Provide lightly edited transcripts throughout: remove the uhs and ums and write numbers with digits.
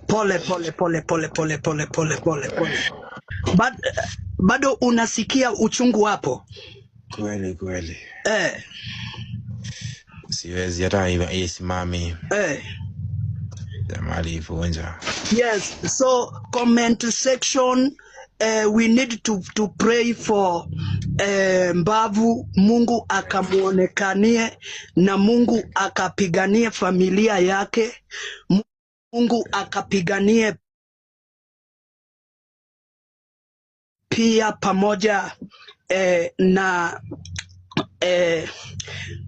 Pole. Bado unasikia uchungu hapo? Kweli. Siwezi hata isimami. Jamali ifunja. Yes, so comment section, we need to pray for Mbavu. Mungu akamuonekanie na Mungu akapiganie familia yake. Mungu akapiganie pia pamoja na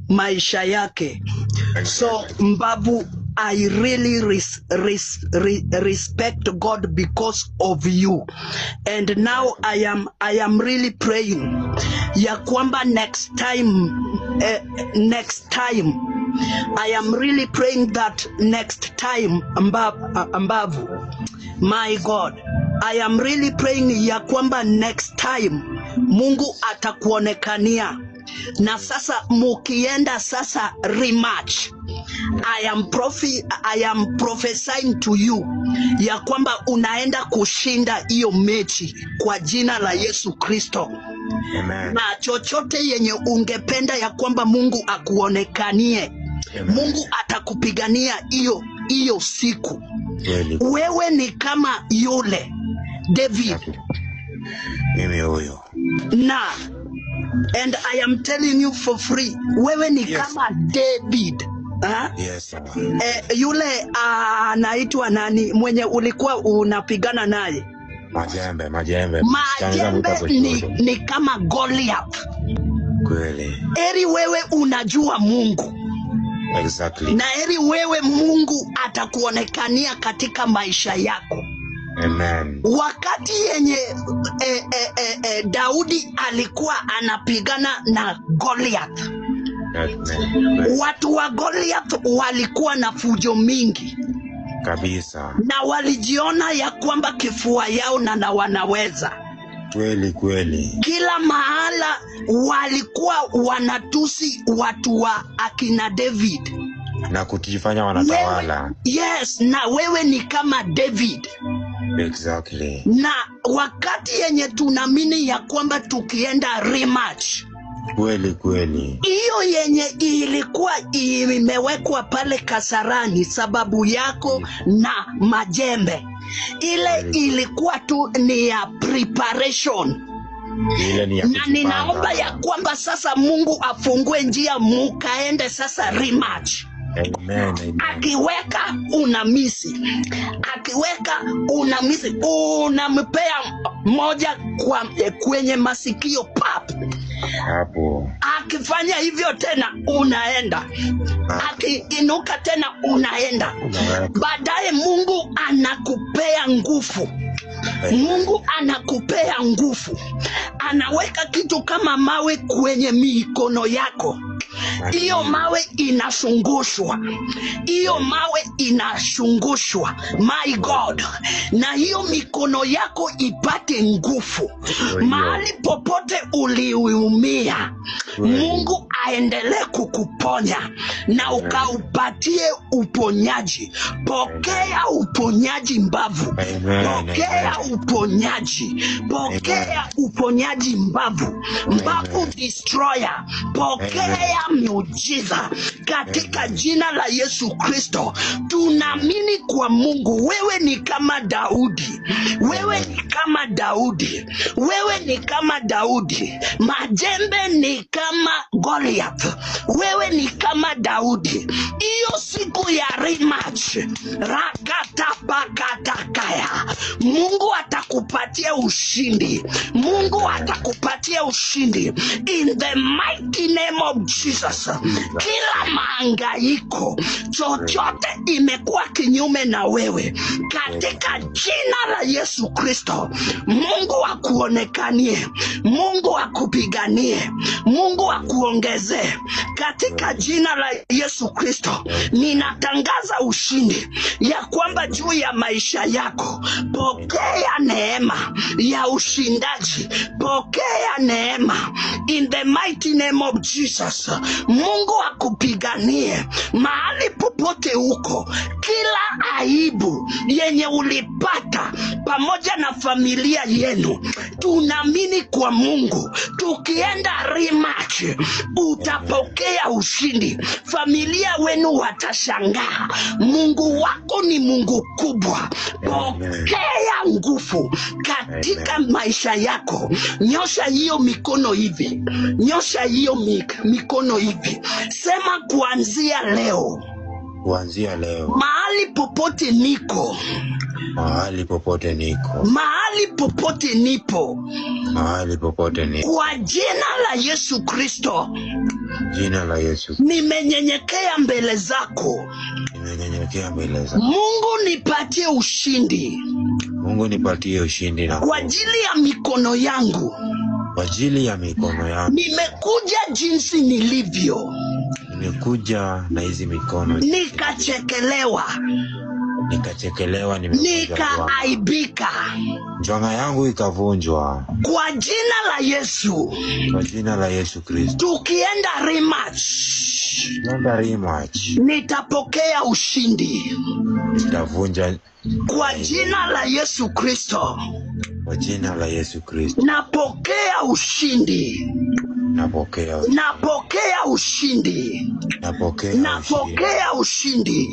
maisha yake. So Mbavu, I really respect God because of you, and now I am really praying ya kwamba next time I am really praying that next time Mbavu, my God, I am really praying ya kwamba next time Mungu atakuonekania. Na sasa mukienda sasa rematch, I am prophesying to you ya kwamba unaenda kushinda hiyo mechi kwa jina la Yesu Kristo. Amen. Na chochote yenye ungependa ya kwamba Mungu akuonekanie, amen, Mungu atakupigania hiyo siku. Really? Wewe ni kama yule David. Mimi huyo. Na and I am telling you for free, wewe ni kama David. Yes. Yule anaitwa nani mwenye ulikuwa unapigana naye? Majembe ni kama Goliath. Kweli. Eri wewe unajua Mungu. Exactly. Na eri wewe Mungu atakuonekania katika maisha yako. Amen. Wakati yenye Daudi alikuwa anapigana na Goliath, watu wa Goliath walikuwa na fujo mingi kabisa, na walijiona ya kwamba kifua yao na wanaweza. Kweli. Kila mahala walikuwa wanatusi watu wa akina David na kujifanya wanatawala. Yes, na wewe ni kama David. Exactly. Na wakati yenye tunaamini ya kwamba tukienda rematch, kweli, hiyo yenye ilikuwa imewekwa pale Kasarani sababu yako na majembe, ile ilikuwa tu ni ya preparation. Na ninaomba ya kwamba sasa Mungu afungue njia mukaende sasa rematch. Amen. Akiweka unamisi, unampea moja kwenye masikio pap hapo. Akifanya hivyo tena unaenda, akiinuka tena unaenda. Baadaye Mungu anakupea nguvu. Mungu anakupea nguvu, anaweka kitu kama mawe kwenye mikono yako. Hiyo mawe inashungushwa, my God, na hiyo mikono yako ipate nguvu. Mahali popote uliumia, Mungu aendelee kukuponya na ukaupatie uponyaji. Pokea uponyaji Mbavu. Pokea uponyaji Mbavu. Mbavu destroyer. Pokea miujiza katika jina la Yesu Kristo. Tunaamini kwa Mungu. Wewe ni kama Daudi. Majembe ni kama Goliath. Wewe ni kama Daudi. Hiyo siku ya rematch, rakatapakatakaya, Mungu atakupatia ushindi. In the mighty name of Jesus. Kila mahangaiko chochote imekuwa kinyume na wewe, katika jina la Yesu Kristo, Mungu akuonekanie, Mungu akupiganie, Mungu akuongezee katika jina la Yesu Kristo. Ninatangaza ushindi ya kwamba juu ya maisha yako. Pokea neema ya ushindaji, pokea neema in the mighty name of Jesus. Mungu akupiganie mahali popote huko. Kila aibu yenye ulipata pamoja na familia yenu, tunaamini kwa Mungu, tukienda rematch utapokea ushindi. Familia wenu watashangaa. Mungu wako ni Mungu kubwa. Pokea nguvu katika maisha yako. Nyosha hiyo mikono hivi, nyosha hiyo mikono hivi, sema kuanzia leo, kuanzia leo, mahali popote niko, mahali popote niko, mahali popote nipo, mahali popote niko, kwa jina la Yesu Kristo, jina la Yesu, nimenyenyekea mbele zako. nimenyenyekea mbele zako. Mungu nipatie ushindi, Mungu nipatie ushindi, na kwa ajili ya mikono yangu, kwa ajili ya mikono yangu. nimekuja jinsi nilivyo, Nimekuja na hizi mikono, nikachekelewa, nikachekelewa, nikaaibika. njwanga yangu ikavunjwa. Kwa jina la Yesu, Kwa jina la Yesu Kristo, tukienda rematch, nenda rematch, nitapokea ushindi. nitavunja. Kwa jina la Yesu Kristo, Kwa jina la Yesu Kristo, napokea ushindi, napokea, napokea ushindi, napokea ushindi. napokea ushindi.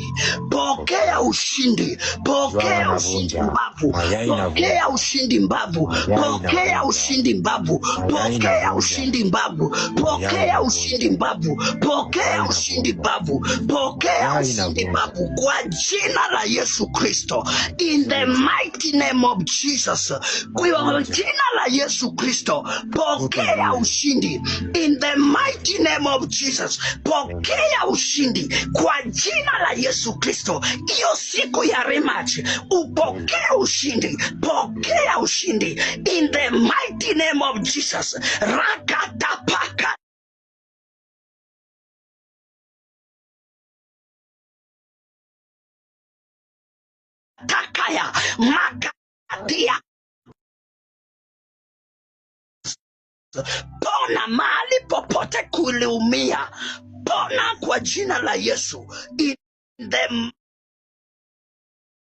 Pokea ushindi, pokea ushindi mbavu, pokea ushindi mbavu, pokea ushindi mbavu, pokea ushindi mbavu, pokea ushindi mbavu, pokea ushindi mbavu, pokea ushindi mbavu, kwa jina la Yesu Kristo, in the mighty name of Jesus. Kwa jina la Yesu Kristo, pokea ushindi in the mighty name of Jesus. Pokea ushindi kwa jina la Yesu Kristo. Hiyo siku ya rematch upokea ushindi, pokea ushindi in the mighty name of Jesus. Rakatapaka takaya makatia. Pona mahali popote kuliumia, pona kwa jina la Yesu in the